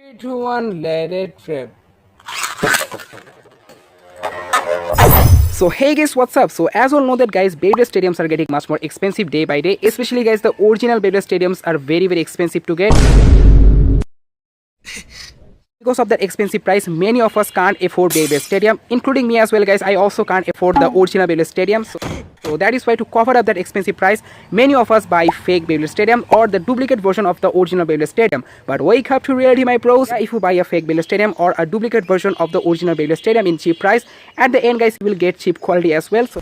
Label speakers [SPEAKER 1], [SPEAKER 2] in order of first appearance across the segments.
[SPEAKER 1] 3, 2, 1, let it rip. So hey guys, what's up? So as all know that guys, Beyblade stadiums are getting much more expensive day by day. Especially guys, the original Beyblade stadiums are very expensive to get. Because of that expensive price, many of us can't afford Beyblade Stadium, including me as well guys. I also can't afford the original Beyblade Stadium. So that is why, to cover up that expensive price, many of us buy fake Beyblade Stadium or the duplicate version of the original Beyblade Stadium. But wake up to reality, my pros. If you buy a fake Beyblade Stadium or a duplicate version of the original Beyblade Stadium in cheap price, at the end guys, you will get cheap quality as well. So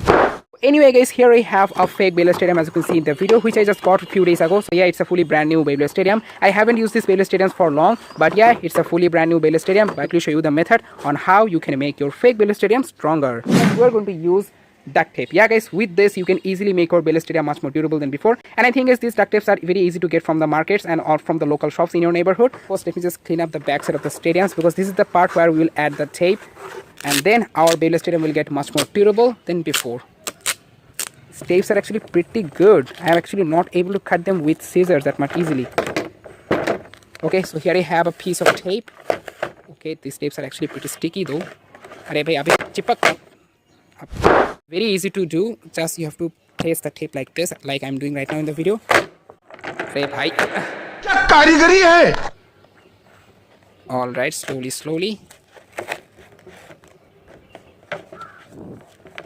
[SPEAKER 1] anyway guys, here I have a fake Beyblade Stadium, as you can see in the video, which I just got a few days ago. So yeah, it's a fully brand new Beyblade Stadium. I haven't used this Beyblade Stadium for long, but yeah, it's a fully brand new Beyblade Stadium. I'll quickly show you the method on how you can make your fake Beyblade Stadium stronger. And we're going to use duct tape. Yeah guys, with this you can easily make your Beyblade Stadium much more durable than before. And I think guys, these duct tapes are very easy to get from the markets and or from the local shops in your neighborhood. First, let me just clean up the back side of the stadiums, because this is the part where we will add the tape, and then our Beyblade Stadium will get much more durable than before. These tapes are actually pretty good. I am actually not able to cut them with scissors that much easily. Okay, so here I have a piece of tape. Okay, these tapes are actually pretty sticky though. Arey bhai, abhi chipak. Very easy to do. Just you have to place the tape like this, like I'm doing right now in the video. Arey bhai, kya karigari hai? All right, slowly.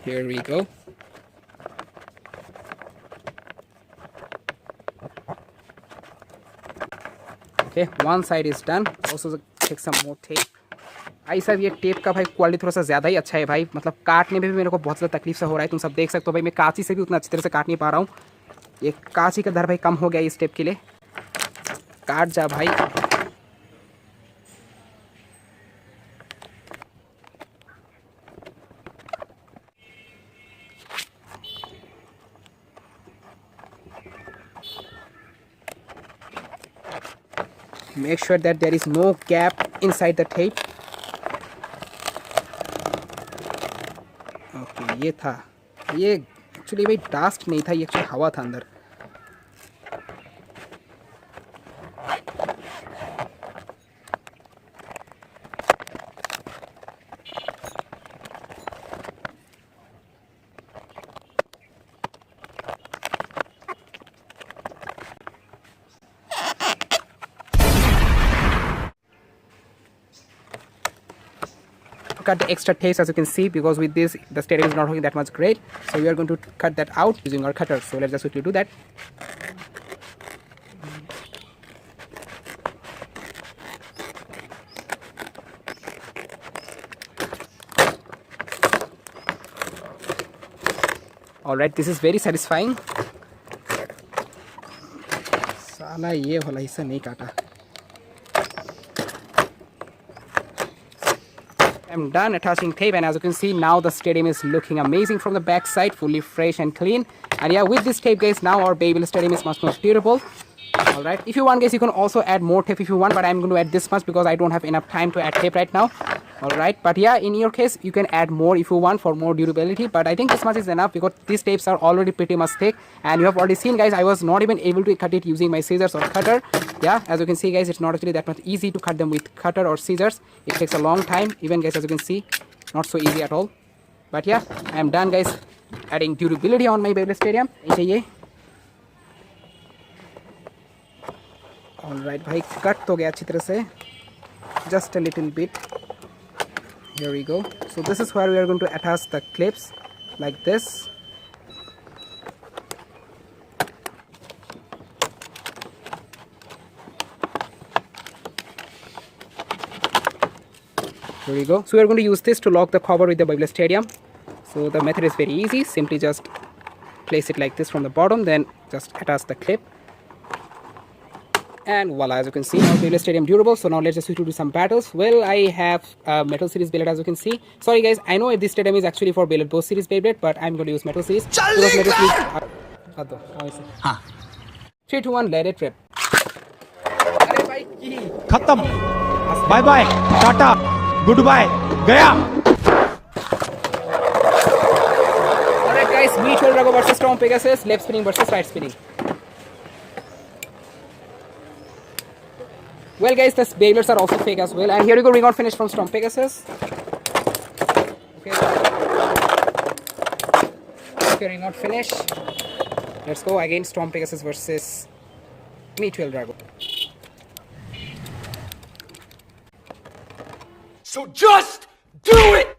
[SPEAKER 1] Here we go. Okay, one side is done. Also take some more tape. भाई साहब, ये tape का भाई quality थोड़ा सा ज़्यादा ही अच्छा है भाई. मतलब काटने में भी मेरे को बहुत ज़्यादा तकलीफ से हो रहा है. तुम सब देख सकते हो भाई, मैं कांची से भी उतना अच्छी तरह से काट नहीं पा रहा हूँ. ये कांची का दर भाई कम हो गया इस टेप के लिए. काट जा भाई. Make sure that there is no gap inside the tape. Okay, ये था. ये एक्चुअली भाई डस्ट नहीं था, ये एक्चुअली हवा था अंदर. Cut the extra tapes, as you can see, because with this the stadium is not looking that much great. So we are going to cut that out using our cutter. So let's just quickly do that. Alright, this is very satisfying. साला ये वाला हिस्सा नहीं काटा. I'm done attaching tape, and as you can see, now the stadium is looking amazing from the back side, fully fresh and clean. And yeah, with this tape guys, now our Beyblade Stadium is much more durable. Alright, if you want guys, you can also add more tape if you want, but I'm going to add this much because I don't have enough time to add tape right now. Alright, but yeah, in your case you can add more if you want for more durability, but I think this much is enough because these tapes are already pretty much thick. And you have already seen guys, I was not even able to cut it using my scissors or cutter. Yeah, as you can see guys, it's not actually that much easy to cut them with cutter or scissors. It takes a long time, even guys, as you can see, not so easy at all. But yeah, I am done guys adding durability on my Beyblade Stadium. Alright भाई, cut तो गया अच्छी तरह से, just a little bit. Here we go. So this is where we are going to attach the clips like this. Here we go. So we are going to use this to lock the cover with the Beyblade Stadium. So the method is very easy. Simply just place it like this from the bottom, then just attach the clip. And voila, as you can see, now Beyblade Stadium durable. So now let's just do some battles. Well, I have Metal Series Beyblade, as you can see. Sorry guys, I know this stadium is actually for Beyblade Boss Series Beyblade, but I'm going to use Metal Series. Because Metal Series 3, 2, 1, let it rip.
[SPEAKER 2] खत्म. Bye bye. Tata. Goodbye. गया.
[SPEAKER 1] Alright guys, Meteor Drago versus Storm Pegasus, left spinning versus right spinning. Well guys, the Beyblades are also fake as well. And here you go, ring out finish from Storm Pegasus. Okay, ring out finish. Let's go again, Storm Pegasus versus Meteor Dragon.
[SPEAKER 3] So just do it!